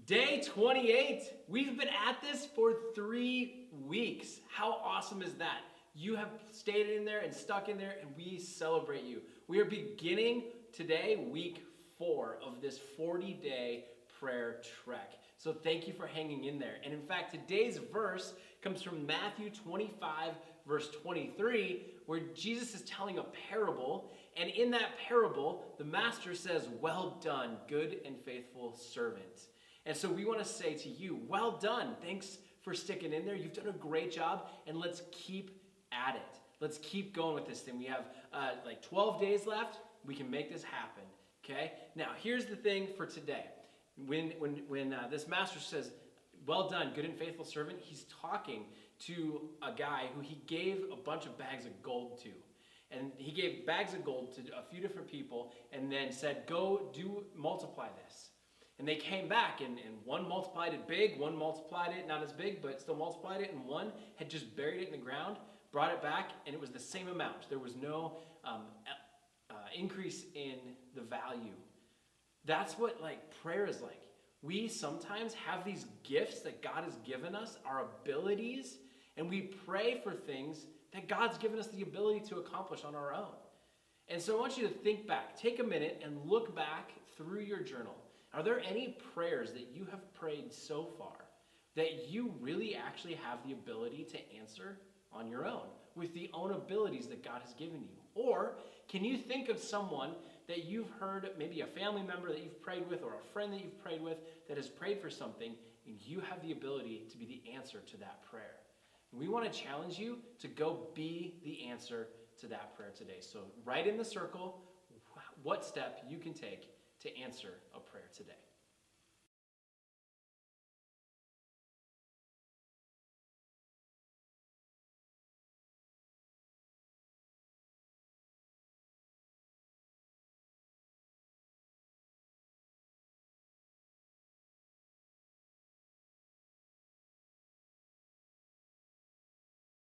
Day 28. We've been at this for 3 weeks. How awesome is that? You have stayed in there and stuck in there, and we celebrate you. We are beginning today, week 4 of this 40-day prayer trek. So thank you for hanging in there. And in fact, today's verse comes from Matthew 25, verse 23, where Jesus is telling a parable. And in that parable, the master says, "Well done, good and faithful servant." And so we want to say to you, well done. Thanks for sticking in there. You've done a great job, and let's keep at it. Let's keep going with this thing. We have 12 days left. We can make this happen, okay? Now, here's the thing for today. When this master says, well done, good and faithful servant, he's talking to a guy who he gave a bunch of bags of gold to. And he gave bags of gold to a few different people and then said, go multiply this. And they came back, and one multiplied it big, one multiplied it not as big, but still multiplied it, and one had just buried it in the ground, brought it back, and it was the same amount. There was no increase in the value. That's what prayer is like. We sometimes have these gifts that God has given us, our abilities, and we pray for things that God's given us the ability to accomplish on our own. And so I want you to think back, take a minute and look back through your journal. Are there any prayers that you have prayed so far that you really actually have the ability to answer on your own with the own abilities that God has given you? Or can you think of someone that you've heard, maybe a family member that you've prayed with or a friend that you've prayed with that has prayed for something, and you have the ability to be the answer to that prayer? And we want to challenge you to go be the answer to that prayer today. So write in the circle what step you can take to answer a prayer today.